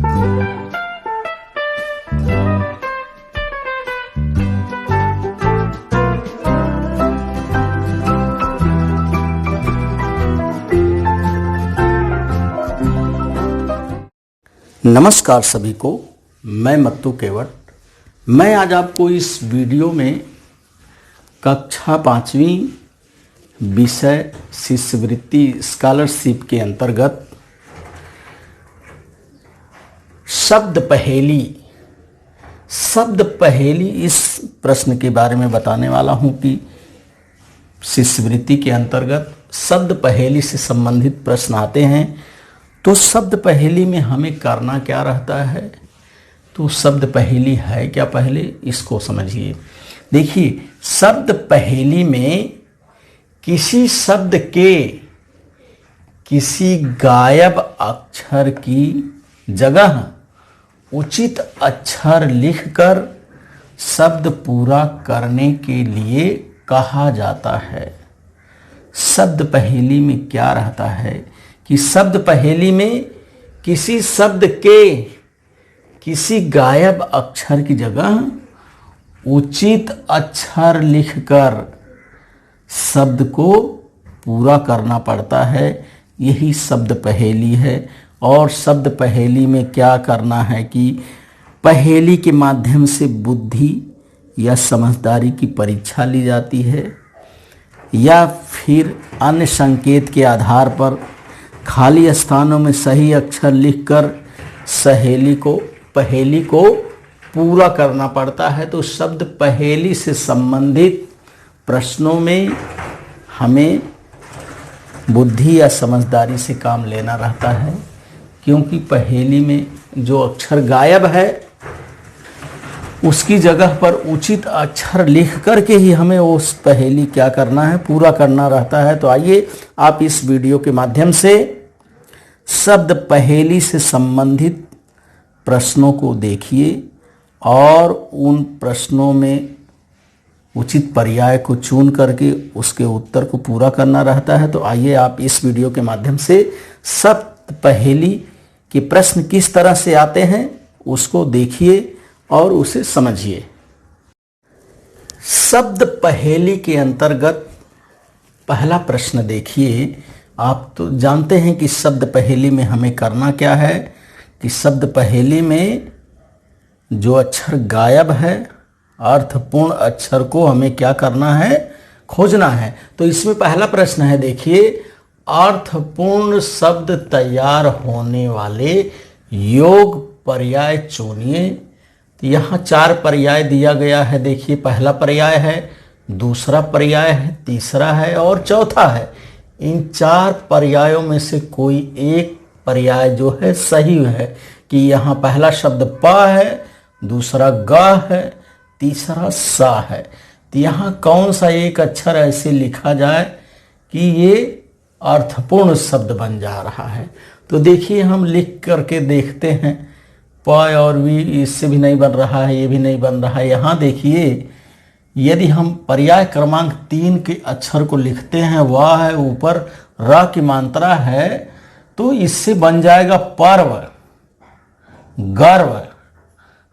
नमस्कार सभी को, मैं मत्तू केवट। मैं आज आपको इस वीडियो में कक्षा 5वीं विषय शिष्यवृत्ति स्कॉलरशिप के अंतर्गत शब्द पहेली इस प्रश्न के बारे में बताने वाला हूं कि शिष्यवृत्ति के अंतर्गत शब्द पहेली से संबंधित प्रश्न आते हैं। तो शब्द पहेली में हमें करना क्या रहता है, तो शब्द पहेली है क्या, पहले इसको समझिए। देखिए, शब्द पहेली में किसी शब्द के किसी गायब अक्षर की जगह उचित अक्षर लिखकर शब्द पूरा करने के लिए कहा जाता है। शब्द पहेली में क्या रहता है कि शब्द पहेली में किसी शब्द के किसी गायब अक्षर की जगह उचित अक्षर लिखकर शब्द को पूरा करना पड़ता है। यही शब्द पहेली है। और शब्द पहेली में क्या करना है कि पहेली के माध्यम से बुद्धि या समझदारी की परीक्षा ली जाती है, या फिर अन्य संकेत के आधार पर खाली स्थानों में सही अक्षर लिखकर पहेली को पूरा करना पड़ता है। तो शब्द पहेली से संबंधित प्रश्नों में हमें बुद्धि या समझदारी से काम लेना रहता है, क्योंकि पहेली में जो अक्षर गायब है उसकी जगह पर उचित अक्षर लिख करके ही हमें उस पहेली क्या करना है, पूरा करना रहता है। तो आइए आप इस वीडियो के माध्यम से शब्द पहेली से संबंधित प्रश्नों को देखिए और उन प्रश्नों में उचित पर्याय को चुन करके उसके उत्तर को पूरा करना रहता है। तो आइए आप इस वीडियो के माध्यम से शब्द पहेली के प्रश्न किस तरह से आते हैं उसको देखिए और उसे समझिए। शब्द पहेली के अंतर्गत पहला प्रश्न देखिए। आप तो जानते हैं कि शब्द पहेली में हमें करना क्या है कि शब्द पहेली में जो अक्षर गायब है, अर्थपूर्ण अक्षर को हमें क्या करना है, खोजना है। तो इसमें पहला प्रश्न है, देखिए, अर्थपूर्ण शब्द तैयार होने वाले योग पर्याय चुनिए। तो यहाँ 4 पर्याय दिया गया है। देखिए, पहला पर्याय है, दूसरा पर्याय है, तीसरा है और चौथा है। इन 4 पर्यायों में से कोई एक पर्याय जो है सही है कि यहाँ पहला शब्द प है, दूसरा ग है, तीसरा सा है। तो यहाँ कौन सा एक अक्षर ऐसे लिखा जाए कि ये अर्थपूर्ण शब्द बन जा रहा है। तो देखिए, हम लिख करके देखते हैं, प और वी इससे भी नहीं बन रहा है, ये भी नहीं बन रहा है। यहाँ देखिए, यदि हम पर्याय क्रमांक 3 के अक्षर को लिखते हैं, वाह है, ऊपर र की मात्रा है, तो इससे बन जाएगा पर्व, गर्व,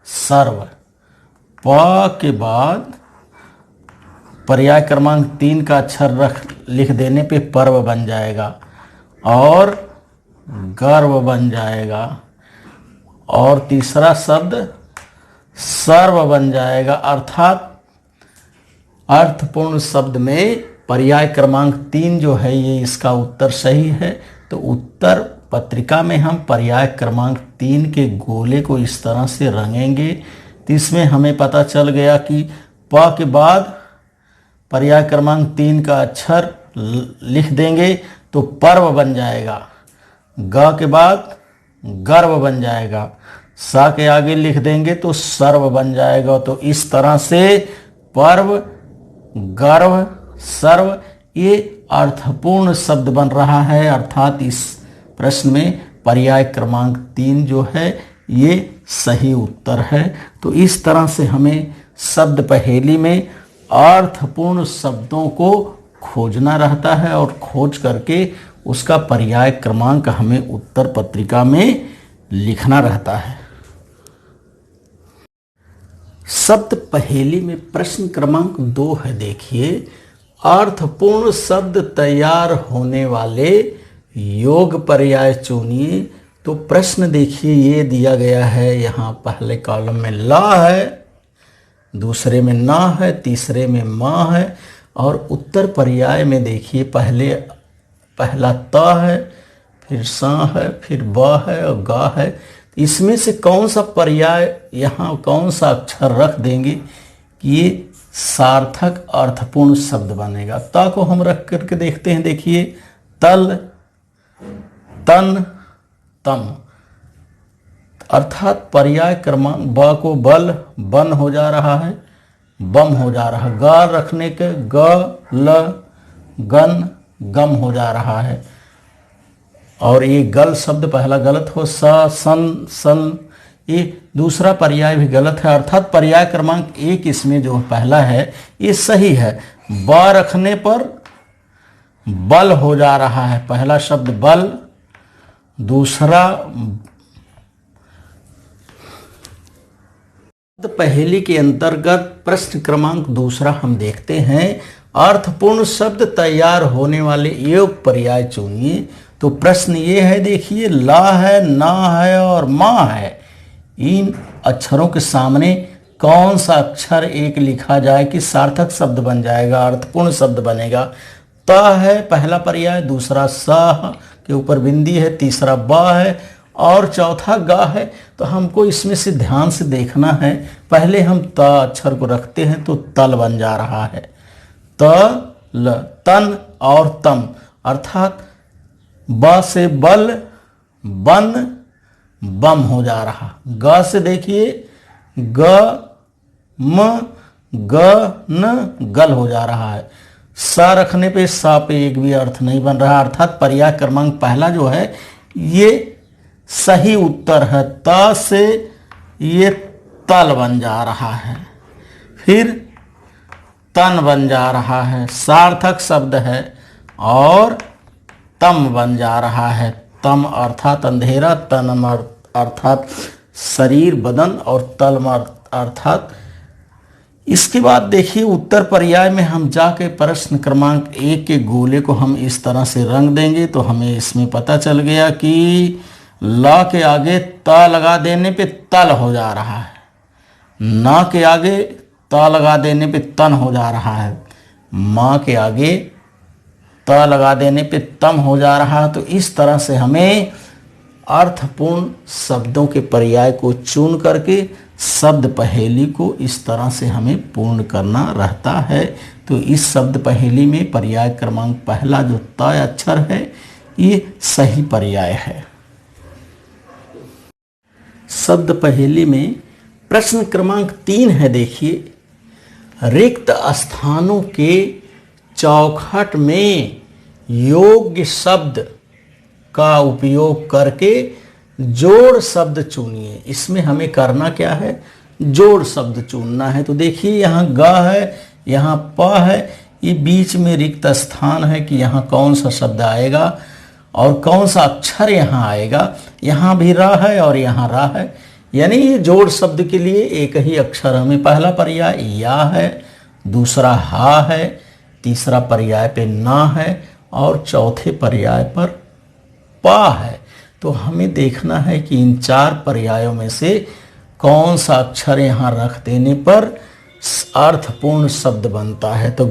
सर्व। प के बाद पर्याय क्रमांक 3 का अक्षर लिख देने पे पर्व बन जाएगा और गर्व बन जाएगा और तीसरा शब्द सर्व बन जाएगा। अर्थात अर्थपूर्ण शब्द में पर्याय क्रमांक 3 जो है ये इसका उत्तर सही है। तो उत्तर पत्रिका में हम पर्याय क्रमांक 3 के गोले को इस तरह से रंगेंगे। तो इसमें हमें पता चल गया कि प के बाद पर्याय क्रमांक 3 का अक्षर लिख देंगे तो पर्व बन जाएगा, ग के बाद गर्व बन जाएगा, सा के आगे लिख देंगे तो सर्व बन जाएगा। तो इस तरह से पर्व, गर्व, सर्व ये अर्थपूर्ण शब्द बन रहा है। अर्थात इस प्रश्न में पर्याय क्रमांक 3 जो है ये सही उत्तर है। तो इस तरह से हमें शब्द पहेली में अर्थपूर्ण शब्दों को खोजना रहता है और खोज करके उसका पर्याय क्रमांक हमें उत्तर पत्रिका में लिखना रहता है। शब्द पहेली में प्रश्न क्रमांक 2 है। देखिए, अर्थपूर्ण शब्द तैयार होने वाले योग पर्याय चुनिए। तो प्रश्न देखिए ये दिया गया है, यहाँ पहले कॉलम में ला है, दूसरे में ना है, तीसरे में माँ है, और उत्तर पर्याय में देखिए पहला ता है, फिर सा है, फिर बा है और गा है। इसमें से कौन सा पर्याय यहाँ कौन सा अक्षर रख देंगे कि ये सार्थक अर्थपूर्ण शब्द बनेगा। ता को हम रख करके देखते हैं। देखिए, तल, तन, तम, अर्थात पर्याय क्रमांक ब को बल, बन हो जा रहा है, बम हो जा रहा है। गा रखने के ग, ल, गन, गम हो जा रहा है। और ये गल शब्द पहला गलत हो, सा, सन, सन, ये दूसरा पर्याय भी गलत है। अर्थात पर्याय क्रमांक 1 इसमें जो पहला है ये सही है। ब रखने पर बल हो जा रहा है, पहला शब्द बल, दूसरा पहेली के अंतर्गत प्रश्न क्रमांक 2 हम देखते हैं। अर्थपूर्ण शब्द तैयार होने वाले योग पर्याय चुनिए। तो प्रश्न ये है, देखिए, ला है, ना है और माँ है। इन अक्षरों के सामने कौन सा अक्षर एक लिखा जाए कि सार्थक शब्द बन जाएगा, अर्थपूर्ण शब्द बनेगा। ता है पहला पर्याय, दूसरा सा के ऊपर बिंदी है, तीसरा बा है और चौथा गा है। तो हमको इसमें से ध्यान से देखना है। पहले हम ता अक्षर को रखते हैं तो तल बन जा रहा है, तल, तन और तम, अर्थात ब से बल, बन, बम हो जा रहा। ग से देखिए ग, म, ग, न, गल हो जा रहा है। सा रखने पे सा पे एक भी अर्थ नहीं बन रहा, अर्थात पर्याय क्रमांक पहला जो है ये सही उत्तर है। ता से ये तल बन जा रहा है, फिर तन बन जा रहा है, सार्थक शब्द है, और तम बन जा रहा है। तम अर्थात अंधेरा, तन अर्थात शरीर बदन, और तल अर्थात। इसके बाद देखिए उत्तर पर्याय में हम जाके प्रश्न क्रमांक 1 के गोले को हम इस तरह से रंग देंगे तो हमें इसमें पता चल गया कि ला के आगे ता लगा देने पे तल हो जा रहा है, ना के आगे ता लगा देने पे तन हो जा रहा है, माँ के आगे ता लगा देने पे तम हो जा रहा है। तो इस तरह से हमें अर्थपूर्ण शब्दों के पर्याय को चुन करके शब्द पहेली को इस तरह से हमें पूर्ण करना रहता है। तो इस शब्द पहेली में पर्याय क्रमांक पहला जो तय अक्षर है ये सही पर्याय है। शब्द पहेली में प्रश्न क्रमांक 3 है। देखिए, रिक्त स्थानों के चौखट में योग्य शब्द का उपयोग करके जोड़ शब्द चुनिए। इसमें हमें करना क्या है, जोड़ शब्द चुनना है। तो देखिए यहाँ गा है, यहाँ प है, ये बीच में रिक्त स्थान है कि यहाँ कौन सा शब्द आएगा और कौन सा अक्षर यहाँ आएगा। यहाँ भी रा है और यहाँ रा है, यानी ये जोड़ शब्द के लिए एक ही अक्षर हमें, पहला पर्याय या है, दूसरा हा है, तीसरा पर्याय पे ना है और चौथे पर्याय पर पा है। तो हमें देखना है कि इन 4 पर्यायों में से कौन सा अक्षर यहाँ रख देने पर अर्थपूर्ण शब्द बनता है। तो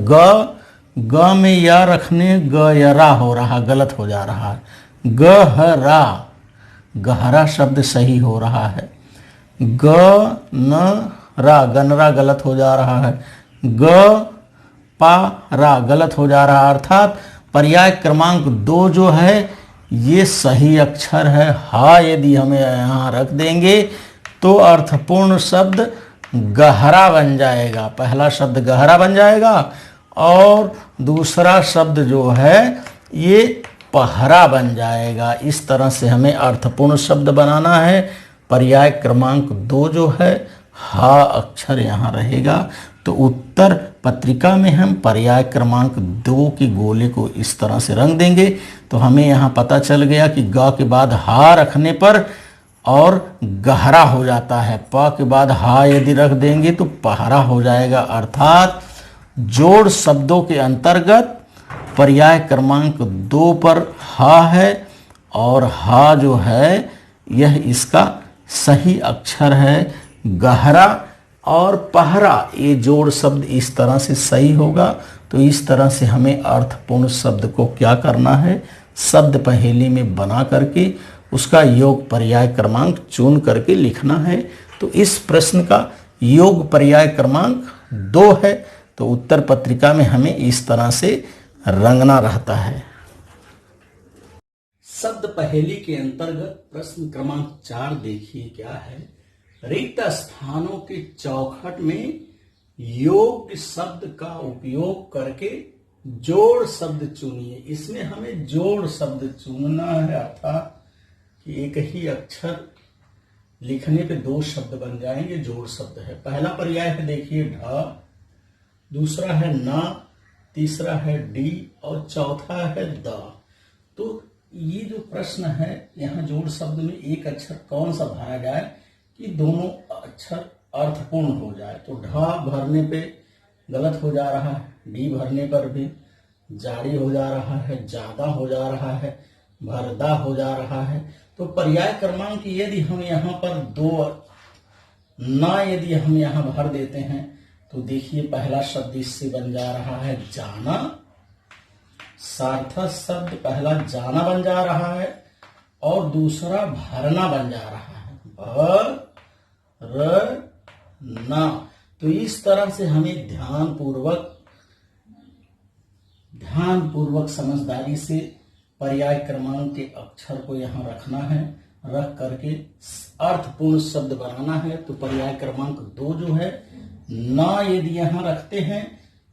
ग में या रखने ग या रा हो रहा, गलत हो जा रहा है। गहरा, गहरा शब्द सही हो रहा है। ग न रा, गनरा गलत हो जा रहा है। ग पा रा गलत हो जा रहा है। अर्थात पर्याय क्रमांक 2 जो है ये सही अक्षर है। हा यदि हमें यहाँ रख देंगे तो अर्थपूर्ण शब्द गहरा बन जाएगा। पहला शब्द गहरा बन जाएगा और दूसरा शब्द जो है ये पहरा बन जाएगा। इस तरह से हमें अर्थपूर्ण शब्द बनाना है। पर्याय क्रमांक 2 जो है हा अक्षर यहाँ रहेगा। तो उत्तर पत्रिका में हम पर्याय क्रमांक 2 के गोले को इस तरह से रंग देंगे तो हमें यहाँ पता चल गया कि ग के बाद हा रखने पर और गहरा हो जाता है। प के बाद हा यदि रख देंगे तो पहरा हो जाएगा। अर्थात जोड़ शब्दों के अंतर्गत पर्याय क्रमांक 2 पर हा है और हा जो है यह इसका सही अक्षर है। गहरा और पहरा ये जोड़ शब्द इस तरह से सही होगा। तो इस तरह से हमें अर्थपूर्ण शब्द को क्या करना है, शब्द पहेली में बना करके उसका योग पर्याय क्रमांक चुन करके लिखना है। तो इस प्रश्न का योग पर्याय क्रमांक 2 है। तो उत्तर पत्रिका में हमें इस तरह से रंगना रहता है। शब्द पहेली के अंतर्गत प्रश्न क्रमांक 4 देखिए क्या है। रिक्त स्थानों के चौखट में योग्य शब्द का उपयोग करके जोड़ शब्द चुनिए। इसमें हमें जोड़ शब्द चुनना है, अर्थात कि एक ही अक्षर लिखने पे 2 शब्द बन जाएंगे, जोड़ शब्द है। पहला पर्याय है देखिए ढ, दूसरा है ना, तीसरा है डी और चौथा है द। तो ये जो प्रश्न है यहाँ जोड़ शब्द में एक अक्षर कौन सा भरा जाए कि दोनों अक्षर अर्थपूर्ण हो जाए। तो ढ भरने पे गलत हो जा रहा है, डी भरने पर भी जारी हो जा रहा है, ज्यादा हो जा रहा है, भरदा हो जा रहा है। तो पर्याय क्रमांक यदि हम यहाँ पर 2 ना यदि हम यहाँ भर देते हैं तो देखिए पहला शब्द इससे बन जा रहा है जाना। सार्थक शब्द पहला जाना बन जा रहा है और दूसरा भरना बन जा रहा है, भरना। तो इस तरह से हमें ध्यानपूर्वक समझदारी से पर्याय क्रमांक के अक्षर को यहाँ रखना है, रख करके अर्थपूर्ण शब्द बनाना है। तो पर्याय क्रमांक 2 जो है ना यदि यहाँ रखते हैं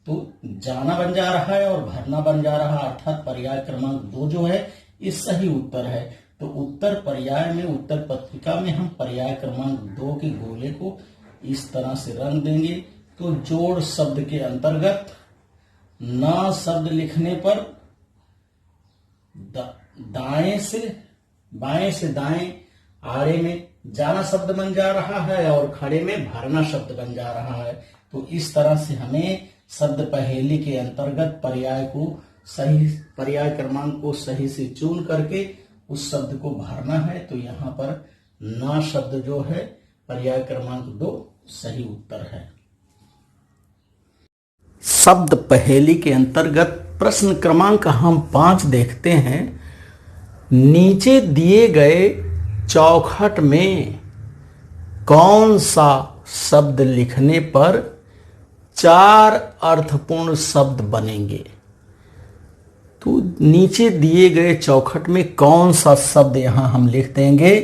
तो जाना बन जा रहा है और भरना बन जा रहा है, अर्थात पर्याय क्रमांक 2 जो है ये सही उत्तर है। तो उत्तर पर्याय में, उत्तर पत्रिका में हम पर्याय क्रमांक 2 के गोले को इस तरह से रंग देंगे। तो जोड़ शब्द के अंतर्गत ना शब्द लिखने पर दाएं से बाएं से दाएं आड़े में जाना शब्द बन जा रहा है और खड़े में भरना शब्द बन जा रहा है। तो इस तरह से हमें शब्द पहेली के अंतर्गत पर्याय क्रमांक को सही से चुन करके उस शब्द को भरना है। तो यहाँ पर ना शब्द जो है पर्याय क्रमांक 2 सही उत्तर है। शब्द पहेली के अंतर्गत प्रश्न क्रमांक हम 5 देखते हैं। नीचे दिए गए चौखट में कौन सा शब्द लिखने पर 4 अर्थपूर्ण शब्द बनेंगे। तो नीचे दिए गए चौखट में कौन सा शब्द यहां हम लिख देंगे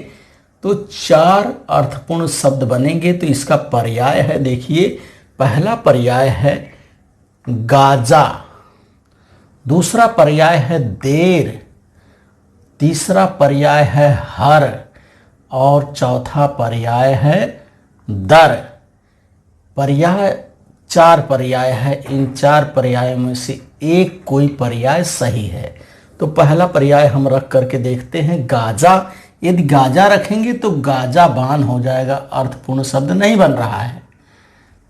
तो 4 अर्थपूर्ण शब्द बनेंगे। तो इसका पर्याय है, देखिए पहला पर्याय है गाजा, दूसरा पर्याय है देर, तीसरा पर्याय है हर और चौथा पर्याय है दर। पर्याय 4 पर्याय है, इन 4 पर्यायों में से एक कोई पर्याय सही है। तो पहला पर्याय हम रख करके देखते हैं गाजा। यदि गाजा रखेंगे तो गाजा बान हो जाएगा, अर्थपूर्ण शब्द नहीं बन रहा है।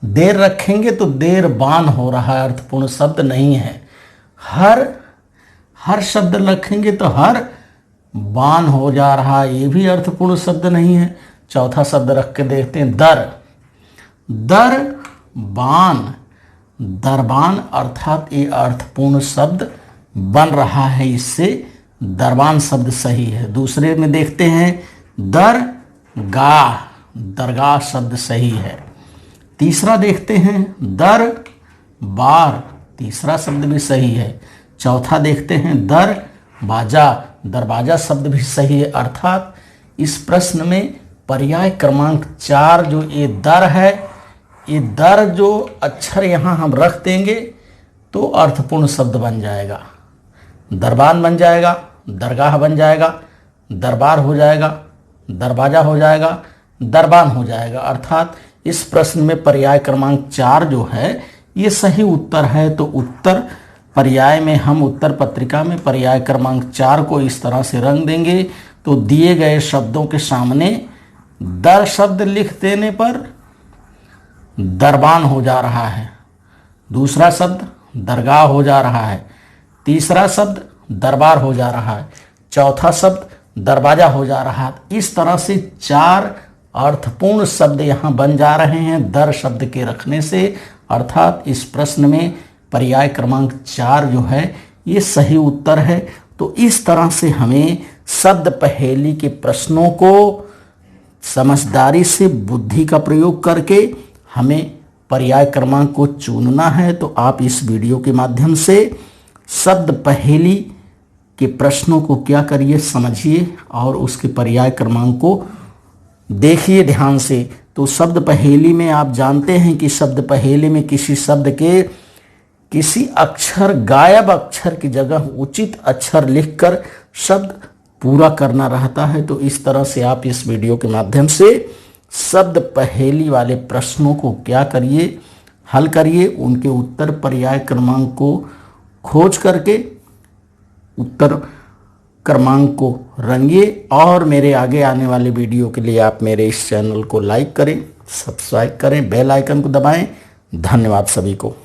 देर रखेंगे तो देर बान हो रहा है, अर्थपूर्ण शब्द नहीं है। हर शब्द रखेंगे तो हर बान हो जा रहा है, ये भी अर्थपूर्ण शब्द नहीं है। चौथा शब्द रख के देखते हैं दर बान, दरबान, अर्थात ये अर्थपूर्ण शब्द बन रहा है, इससे दरबान शब्द सही है। दूसरे में देखते हैं दरगाह, दरगाह शब्द सही है। तीसरा देखते हैं दरबार, तीसरा शब्द भी सही है। चौथा देखते हैं दरबाजा, दरवाजा शब्द भी सही है। अर्थात इस प्रश्न में पर्याय क्रमांक 4 जो ये दर है, ये दर जो अक्षर यहाँ हम रख देंगे तो अर्थपूर्ण शब्द बन जाएगा। दरबान बन जाएगा, दरगाह बन जाएगा, दरबार हो जाएगा, दरवाजा हो जाएगा, दरबान हो जाएगा। अर्थात इस प्रश्न में पर्याय क्रमांक 4 जो है ये सही उत्तर है। तो उत्तर पर्याय में हम उत्तर पत्रिका में पर्याय क्रमांक 4 को इस तरह से रंग देंगे। तो दिए गए शब्दों के सामने दर शब्द लिख देने पर दरबान हो जा रहा है, दूसरा शब्द दरगाह हो जा रहा है, तीसरा शब्द दरबार हो जा रहा है, चौथा शब्द दरवाजा हो जा रहा है। इस तरह से 4 अर्थपूर्ण शब्द यहाँ बन जा रहे हैं दर शब्द के रखने से, अर्थात इस प्रश्न में पर्याय क्रमांक 4 जो है ये सही उत्तर है। तो इस तरह से हमें शब्द पहेली के प्रश्नों को समझदारी से बुद्धि का प्रयोग करके हमें पर्याय क्रमांक को चुनना है। तो आप इस वीडियो के माध्यम से शब्द पहेली के प्रश्नों को क्या करिए, समझिए और उसके पर्याय क्रमांक को देखिए ध्यान से। तो शब्द पहेली में आप जानते हैं कि शब्द पहेली में किसी शब्द के किसी अक्षर गायब अक्षर की जगह उचित अक्षर लिखकर शब्द पूरा करना रहता है। तो इस तरह से आप इस वीडियो के माध्यम से शब्द पहेली वाले प्रश्नों को क्या करिए, हल करिए, उनके उत्तर पर्याय क्रमांक को खोज करके उत्तर क्रमांक को रंगिए। और मेरे आगे आने वाले वीडियो के लिए आप मेरे इस चैनल को लाइक करें, सब्सक्राइब करें, बेल आइकन को दबाएं। धन्यवाद सभी को।